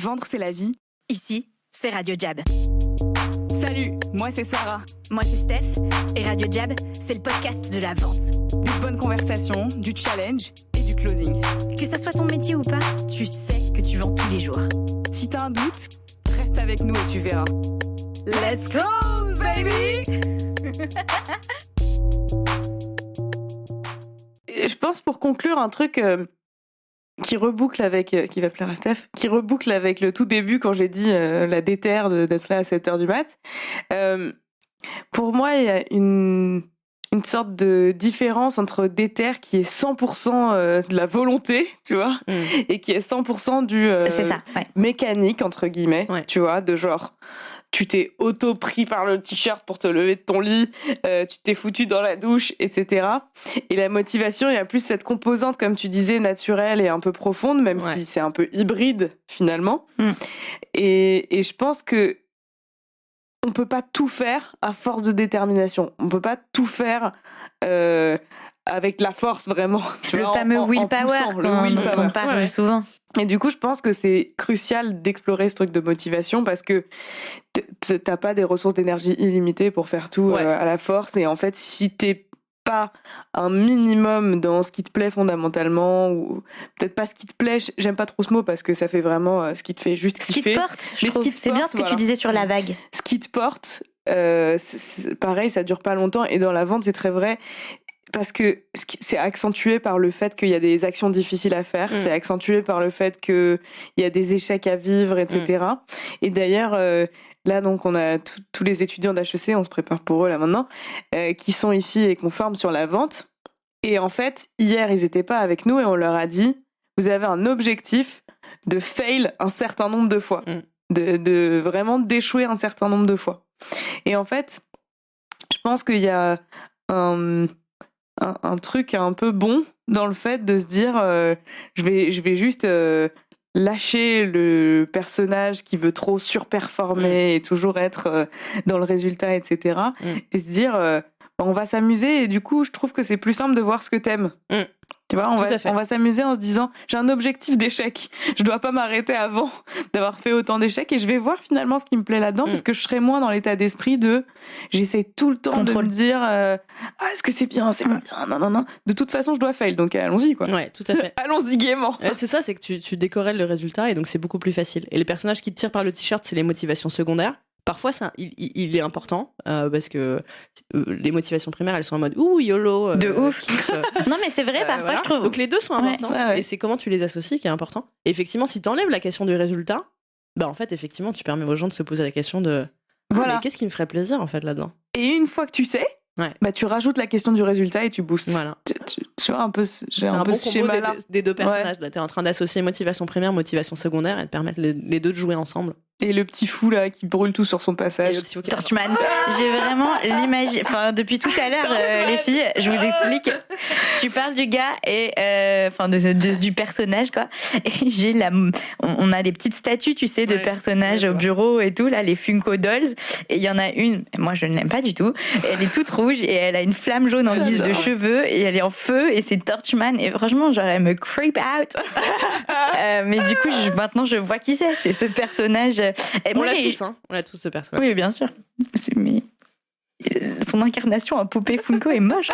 Vendre, c'est la vie. Ici, c'est Radio Jab. Salut, moi c'est Sarah. Moi c'est Steph. Et Radio Jab, c'est le podcast de la vente. Des bonnes conversations, du challenge et du closing. Que ça soit ton métier ou pas, tu sais que tu vends tous les jours. Si t'as un doute, reste avec nous et tu verras. Let's close, baby! Je pense pour conclure un truc qui reboucle avec, qui va plaire à Steph, qui reboucle avec le tout début quand j'ai dit la déterre d'être là à 7h du mat. Pour moi, il y a une sorte de différence entre déterre qui est 100% de la volonté, tu vois, et qui est 100% du c'est ça, ouais. mécanique, entre guillemets, tu vois, de genre... Tu t'es auto-pris par le t-shirt pour te lever de ton lit, tu t'es foutu dans la douche, etc. Et la motivation, il y a plus cette composante, comme tu disais, naturelle et un peu profonde, même si c'est un peu hybride, finalement. Et je pense que on peut pas tout faire à force de détermination. On peut pas tout faire avec la force, vraiment. Le fameux willpower, dont on parle souvent. Et du coup, je pense que c'est crucial d'explorer ce truc de motivation parce que t'as pas des ressources d'énergie illimitées pour faire tout à la force. Et en fait, si t'es pas un minimum dans ce qui te plaît fondamentalement, ou peut-être pas ce qui te plaît, j'aime pas trop ce mot parce que ça fait vraiment ce qui te fait juste kiffer. Ce qui te porte, je trouve. C'est bien ce que tu disais sur la vague. Ce qui te porte, c'est pareil, ça dure pas longtemps. Et dans la vente, c'est très vrai. Parce que c'est accentué par le fait qu'il y a des actions difficiles à faire, c'est accentué par le fait qu'il y a des échecs à vivre, etc. Et d'ailleurs, là, donc, on a tous les étudiants d'HEC, on se prépare pour eux là maintenant, qui sont ici et qu'on forme sur la vente. Et en fait, hier, ils étaient pas avec nous et on leur a dit, vous avez un objectif de fail un certain nombre de fois, de vraiment d'échouer un certain nombre de fois. Et en fait, je pense qu'il y a un truc un peu bon dans le fait de se dire je vais juste lâcher le personnage qui veut trop surperformer et toujours être dans le résultat, etc. Et se dire on va s'amuser et du coup je trouve que c'est plus simple de voir ce que t'aimes. Tu vois, on va s'amuser en se disant j'ai un objectif d'échec, je dois pas m'arrêter avant d'avoir fait autant d'échecs et je vais voir finalement ce qui me plaît là-dedans parce que je serai moins dans l'état d'esprit de j'essaie tout le temps de me dire est-ce que c'est bien, c'est pas bien, non, de toute façon je dois fail, donc allons-y quoi. Ouais, tout à fait. Allons-y gaiement. Ouais, c'est ça, c'est que tu décorrèles le résultat et donc c'est beaucoup plus facile. Et les personnages qui te tirent par le t-shirt, c'est les motivations secondaires. Parfois, il est important parce que les motivations primaires, elles sont en mode ouh YOLO. De ouf. Non, mais c'est vrai, parfois voilà. je trouve. Donc les deux sont importants. Et c'est comment tu les associes qui est important. Et effectivement, si t'enlèves la question du résultat, bah en fait, effectivement, tu permets aux gens de se poser la question de mais qu'est-ce qui me ferait plaisir en fait là-dedans. Et une fois que tu sais, bah tu rajoutes la question du résultat et tu boostes. Voilà. Tu vois un peu, j'ai un peu ce schéma là des deux personnages. Là, t'es en train d'associer motivation primaire, motivation secondaire et de permettre les deux de jouer ensemble. Et le petit fou là qui brûle tout sur son passage. Torchman. J'ai vraiment l'image. Enfin, depuis tout à l'heure, les filles, je vous explique. Tu parles du gars et du personnage quoi. Et j'ai on a des petites statues, tu sais, de personnages au bureau et tout là, les Funko Dolls. Et il y en a une. Moi, je ne l'aime pas du tout. Elle est toute rouge et elle a une flamme jaune en guise de cheveux et elle est en feu et c'est Torchman. Et franchement, genre elle me creep out. Mais du coup, maintenant, je vois qui c'est. C'est ce personnage. Et on l'a tous ce personnage. Oui, bien sûr. Mais son incarnation en poupée Funko est moche.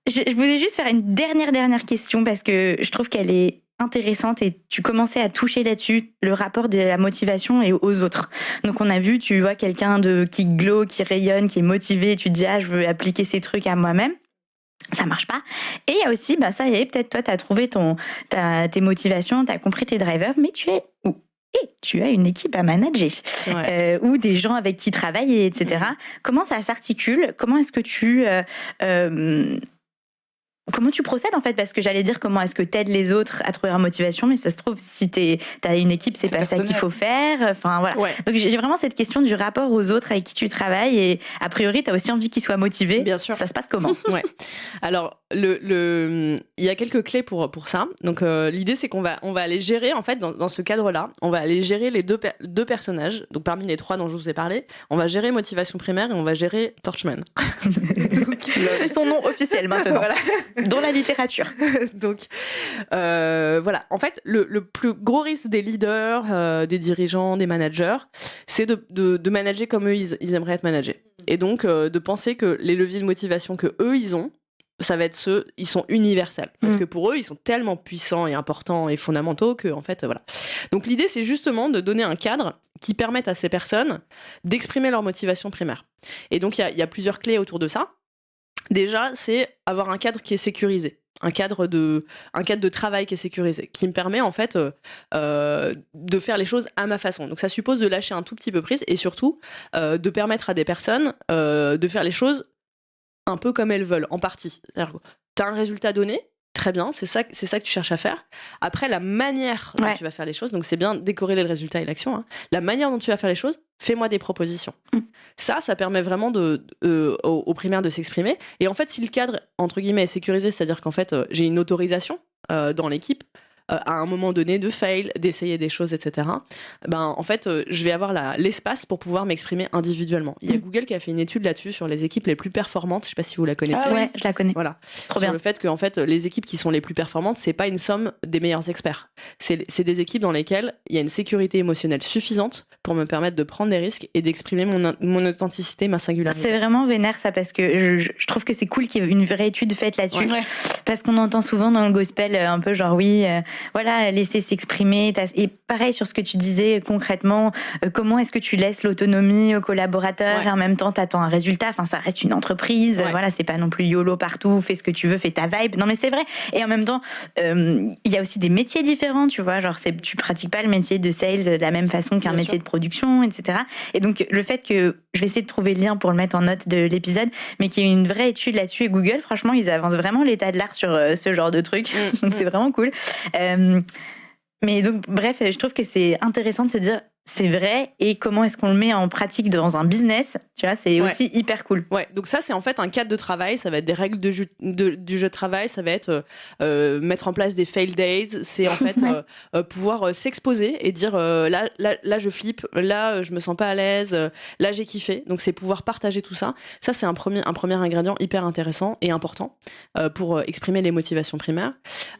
Je voulais juste faire une dernière question parce que je trouve qu'elle est intéressante et tu commençais à toucher là-dessus, le rapport de la motivation et aux autres. Donc on a vu, tu vois quelqu'un qui glow, qui rayonne, qui est motivé, tu te dis je veux appliquer ces trucs à moi-même. Ça marche pas. Et il y a aussi, ça y est, peut-être toi, t'as trouvé tes motivations, t'as compris tes drivers, mais tu as une équipe à manager ou des gens avec qui travailler, etc. Comment ça s'articule ? Comment est-ce que comment tu procèdes en fait ? Parce que j'allais dire comment est-ce que t'aides les autres à trouver leur motivation, mais ça se trouve si t'as une équipe, c'est pas personnel. Ça qu'il faut faire. Enfin voilà. Ouais. Donc j'ai vraiment cette question du rapport aux autres avec qui tu travailles et a priori t'as aussi envie qu'ils soient motivés. Bien sûr. Ça se passe comment ? Ouais. Alors il y a quelques clés pour ça. Donc, l'idée, c'est qu'on va aller gérer, en fait, dans ce cadre-là, on va aller gérer les deux personnages. Donc, parmi les 3 dont je vous ai parlé, on va gérer motivation primaire et on va gérer Torchman. C'est son nom officiel maintenant, Voilà. dans la littérature. Donc, voilà. En fait, le plus gros risque des leaders, des dirigeants, des managers, c'est de manager comme eux, ils aimeraient être managés. Et donc, de penser que les leviers de motivation que eux, ils ont, ça va être ils sont universels. Parce que pour eux, ils sont tellement puissants et importants et fondamentaux que, en fait, voilà. Donc, l'idée, c'est justement de donner un cadre qui permette à ces personnes d'exprimer leur motivation primaire. Et donc, il y a plusieurs clés autour de ça. Déjà, c'est avoir un cadre qui est sécurisé. Un cadre de travail qui est sécurisé, qui me permet en fait de faire les choses à ma façon. Donc ça suppose de lâcher un tout petit peu prise et surtout de permettre à des personnes de faire les choses un peu comme elles veulent, en partie. C'est-à-dire que tu as un résultat donné, très bien, c'est ça que tu cherches à faire. Après, la manière dont tu vas faire les choses, donc c'est bien décorréler le résultat et l'action, hein. La manière dont tu vas faire les choses, fais-moi des propositions. Ça permet vraiment aux primaires de s'exprimer. Et en fait, si le cadre, entre guillemets, est sécurisé, c'est-à-dire qu'en fait, j'ai une autorisation dans l'équipe, à un moment donné de fail, d'essayer des choses, etc. Ben, en fait, je vais avoir l'espace pour pouvoir m'exprimer individuellement. Il y a Google qui a fait une étude là-dessus sur les équipes les plus performantes. Je sais pas si vous la connaissez. Ah ouais, je la connais. Voilà. Trop sur bien. le fait que en fait, les équipes qui sont les plus performantes, c'est pas une somme des meilleurs experts. C'est des équipes dans lesquelles il y a une sécurité émotionnelle suffisante pour me permettre de prendre des risques et d'exprimer mon authenticité, ma singularité. C'est vraiment vénère ça, parce que je trouve que c'est cool qu'il y ait une vraie étude faite là-dessus. Ouais. Parce qu'on entend souvent dans le gospel un peu genre oui, voilà, laisser s'exprimer. Et pareil sur ce que tu disais concrètement, comment est-ce que tu laisses l'autonomie aux collaborateurs et en même temps t'attends un résultat. Enfin, ça reste une entreprise. Voilà, c'est pas non plus YOLO partout, fais ce que tu veux, fais ta vibe. Non mais c'est vrai. Et en même temps, il y a aussi des métiers différents, tu vois. Genre, tu pratiques pas le métier de sales de la même façon qu'un métier de production, etc. Et donc, le fait que, je vais essayer de trouver le lien pour le mettre en note de l'épisode, mais qu'il y ait une vraie étude là-dessus, et Google, franchement, ils avancent vraiment l'état de l'art sur ce genre de truc. Donc, c'est vraiment cool. Mais donc, bref, je trouve que c'est intéressant de se dire, c'est vrai, et comment est-ce qu'on le met en pratique dans un business, tu vois, c'est aussi hyper cool. Ouais, donc ça, c'est en fait un cadre de travail, ça va être des règles du jeu de travail, ça va être mettre en place des fail days, c'est en fait pouvoir s'exposer et dire là, je flippe, là, je me sens pas à l'aise, là, j'ai kiffé. Donc, c'est pouvoir partager tout ça. Ça, c'est un premier ingrédient hyper intéressant et important pour exprimer les motivations primaires.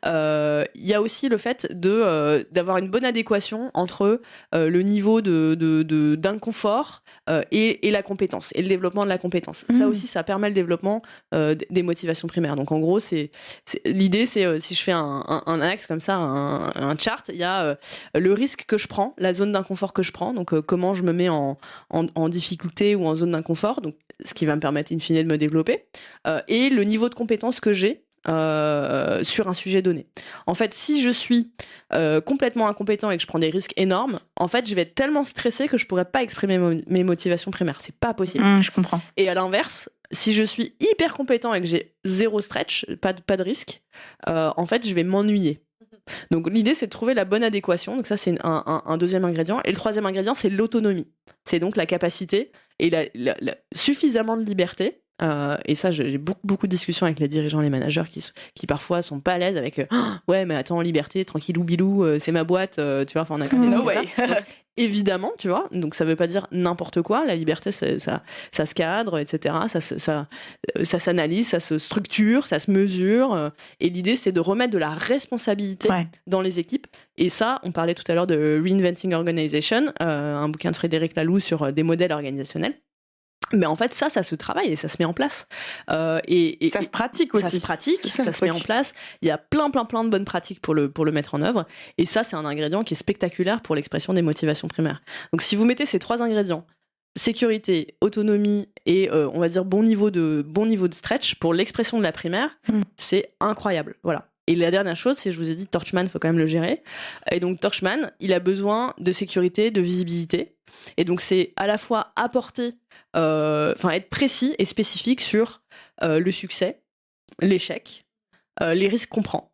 Il y a aussi le fait d'avoir une bonne adéquation entre le niveau d'inconfort et la compétence et le développement de la compétence. Ça aussi, ça permet le développement des motivations primaires. Donc en gros, l'idée, c'est si je fais un axe comme ça, un chart, il y a le risque que je prends, la zone d'inconfort que je prends, donc comment je me mets en difficulté ou en zone d'inconfort, donc ce qui va me permettre in fine de me développer, et le niveau de compétence que j'ai sur un sujet donné. En fait, si je suis complètement incompétent et que je prends des risques énormes, en fait, je vais être tellement stressée que je pourrais pas exprimer mes motivations primaires. C'est pas possible. Je comprends. Et à l'inverse, si je suis hyper compétent et que j'ai zéro stretch, pas de risque, en fait, je vais m'ennuyer. Donc l'idée, c'est de trouver la bonne adéquation. Donc ça, c'est un deuxième ingrédient. Et le troisième ingrédient, c'est l'autonomie. C'est donc la capacité et suffisamment de liberté. Et ça, j'ai beaucoup de discussions avec les dirigeants, les managers qui parfois sont pas à l'aise avec ouais, mais attends, liberté, tranquillou bilou, c'est ma boîte, tu vois, enfin on a quand même No way. Donc, évidemment, tu vois, donc ça veut pas dire n'importe quoi. La liberté, ça se cadre, etc. Ça s'analyse, ça se structure, ça se mesure. Et l'idée, c'est de remettre de la responsabilité dans les équipes. Et ça, on parlait tout à l'heure de Reinventing Organization, un bouquin de Frédéric Laloux sur des modèles organisationnels. Mais en fait, ça se travaille et ça se met en place. Et ça se pratique aussi. Ça se pratique, ça se met en place. Il y a plein de bonnes pratiques pour le mettre en œuvre. Et ça, c'est un ingrédient qui est spectaculaire pour l'expression des motivations primaires. Donc, si vous mettez ces 3 ingrédients, sécurité, autonomie et on va dire bon niveau de stretch pour l'expression de la primaire, c'est incroyable. Voilà. Et la dernière chose, c'est je vous ai dit Torchman, faut quand même le gérer. Et donc Torchman, il a besoin de sécurité, de visibilité. Et donc c'est à la fois apporter, être précis et spécifique sur le succès, l'échec, les risques qu'on prend.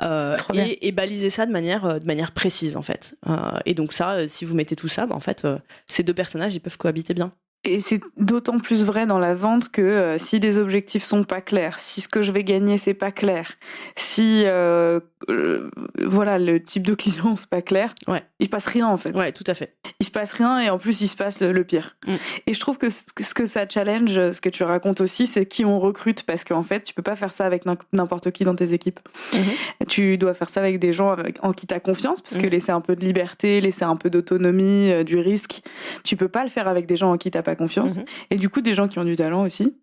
Et baliser ça de manière précise en fait. Et donc ça, si vous mettez tout ça, en fait, ces 2 personnages, ils peuvent cohabiter bien. Et c'est d'autant plus vrai dans la vente que si les objectifs sont pas clairs, si ce que je vais gagner c'est pas clair, si voilà le type de client c'est pas clair, il se passe rien en fait. Ouais, tout à fait. Il se passe rien et en plus il se passe le pire. Et je trouve que ce que ça challenge, ce que tu racontes aussi, c'est qui on recrute, parce qu'en fait tu peux pas faire ça avec n'importe qui dans tes équipes. Tu dois faire ça avec des gens en qui t'as confiance, parce que laisser un peu de liberté, laisser un peu d'autonomie, du risque, tu peux pas le faire avec des gens en qui t'as pas confiance, et du coup des gens qui ont du talent aussi.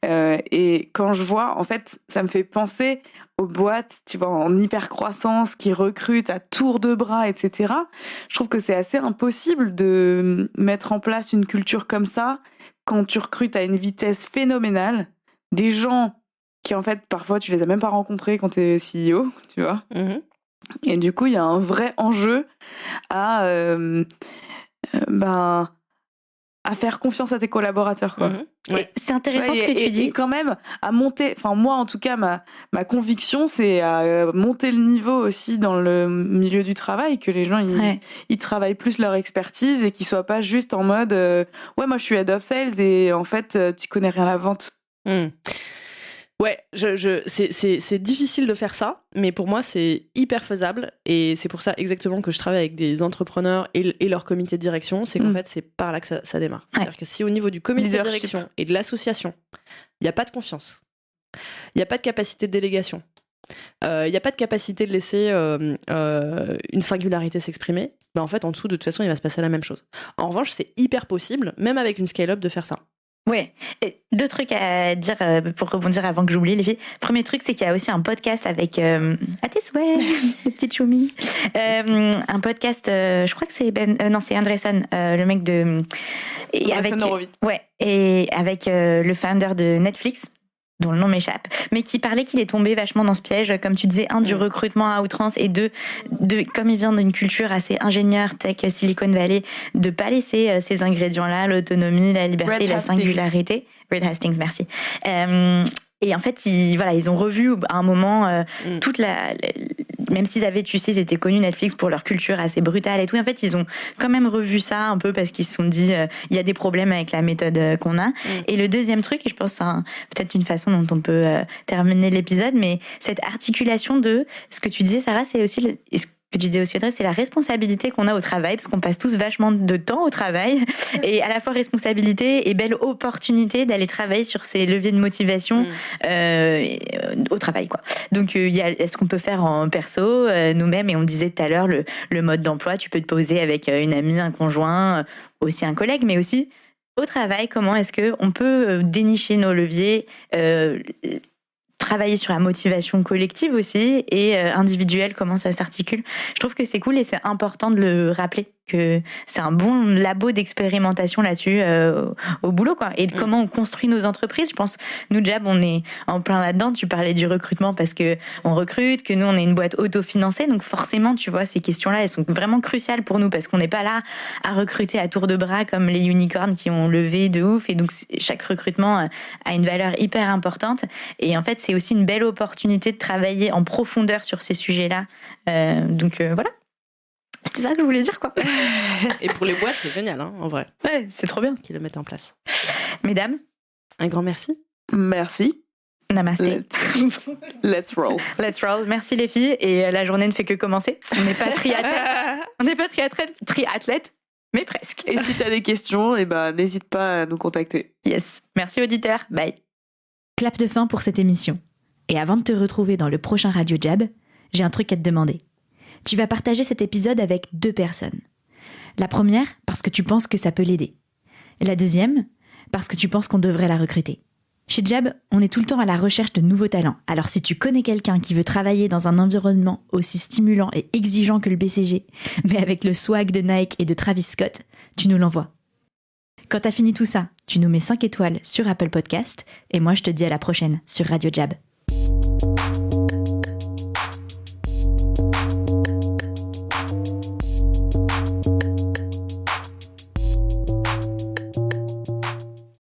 Et quand je vois, en fait, ça me fait penser aux boîtes, tu vois, en hyper croissance, qui recrutent à tour de bras, etc. Je trouve que c'est assez impossible de mettre en place une culture comme ça quand tu recrutes à une vitesse phénoménale des gens qui, en fait, parfois tu les as même pas rencontrés quand t'es CEO, tu vois. Et du coup, il y a un vrai enjeu à faire confiance à tes collaborateurs, quoi. C'est intéressant ce que tu dis. Et quand même, à monter, enfin, moi, en tout cas, ma conviction, c'est à monter le niveau aussi dans le milieu du travail, que les gens, ils travaillent plus leur expertise et qu'ils soient pas juste en mode, ouais, moi, je suis head of sales et en fait, tu connais rien à la vente. Ouais, c'est difficile de faire ça, mais pour moi, c'est hyper faisable. Et c'est pour ça exactement que je travaille avec des entrepreneurs et leur comité de direction. C'est qu'en fait, c'est par là que ça démarre. C'est-à-dire que si au niveau du comité de direction et de l'association, il n'y a pas de confiance, il n'y a pas de capacité de délégation, il n'y a pas de capacité de laisser une singularité s'exprimer, ben en fait, en dessous, de toute façon, il va se passer la même chose. En revanche, c'est hyper possible, même avec une scale-up, de faire ça. Ouais, et 2 trucs à dire pour rebondir avant que j'oublie les filles. Premier truc, c'est qu'il y a aussi un podcast avec à tes souhaits, les petites choumis. Un podcast, je crois que c'est c'est Andreessen, le mec de et avec le founder de Netflix, dont le nom m'échappe, mais qui parlait qu'il est tombé vachement dans ce piège, comme tu disais, du recrutement à outrance, et de comme il vient d'une culture assez ingénieur, tech, Silicon Valley, de pas laisser ces ingrédients-là, l'autonomie, la liberté, la singularité. Reed Hastings, merci. Et en fait, ils ont revu à un moment toute même s'ils avaient, tu sais, ils étaient connus Netflix pour leur culture assez brutale et tout. En fait, ils ont quand même revu ça un peu parce qu'ils se sont dit, il y a des problèmes avec la méthode qu'on a. Et le deuxième truc, et je pense que c'est peut-être une façon dont on peut terminer l'épisode, mais cette articulation de ce que tu disais, Sarah, c'est aussi que tu disais aussi, Audrey, c'est la responsabilité qu'on a au travail, parce qu'on passe tous vachement de temps au travail, et à la fois responsabilité et belle opportunité d'aller travailler sur ces leviers de motivation au travail, quoi. Donc il y a ce qu'on peut faire en perso, nous-mêmes, et on disait tout à l'heure le mode d'emploi, tu peux te poser avec une amie, un conjoint, aussi un collègue, mais aussi au travail, comment est-ce que on peut dénicher nos leviers, travailler sur la motivation collective aussi et individuelle, comment ça s'articule. Je trouve que c'est cool et c'est important de le rappeler, que c'est un bon labo d'expérimentation là-dessus au boulot, quoi. Et de comment on construit nos entreprises. Je pense, nous, Jab, on est en plein là-dedans. Tu parlais du recrutement parce que on recrute, que nous, on est une boîte autofinancée. Donc forcément, tu vois, ces questions-là, elles sont vraiment cruciales pour nous parce qu'on n'est pas là à recruter à tour de bras comme les unicorns qui ont levé de ouf. Et donc, chaque recrutement a une valeur hyper importante. Et en fait, c'est aussi une belle opportunité de travailler en profondeur sur ces sujets-là. Donc voilà. C'était ça que je voulais dire, quoi. Et pour les boîtes, c'est génial, hein, en vrai. Ouais, c'est trop bien qu'ils le mettent en place. Mesdames, un grand merci. Merci. Namasté. Let's roll. Let's roll. Merci les filles. Et la journée ne fait que commencer. On n'est pas triathlètes, mais presque. Et si t'as des questions, n'hésite pas à nous contacter. Yes. Merci auditeurs. Bye. Clap de fin pour cette émission. Et avant de te retrouver dans le prochain Radio Jab, j'ai un truc à te demander. Tu vas partager cet épisode avec 2 personnes. La première, parce que tu penses que ça peut l'aider. La deuxième, parce que tu penses qu'on devrait la recruter. Chez Jab, on est tout le temps à la recherche de nouveaux talents. Alors si tu connais quelqu'un qui veut travailler dans un environnement aussi stimulant et exigeant que le BCG, mais avec le swag de Nike et de Travis Scott, tu nous l'envoies. Quand t'as fini tout ça, tu nous mets 5 étoiles sur Apple Podcast, et moi je te dis à la prochaine sur Radio Jab.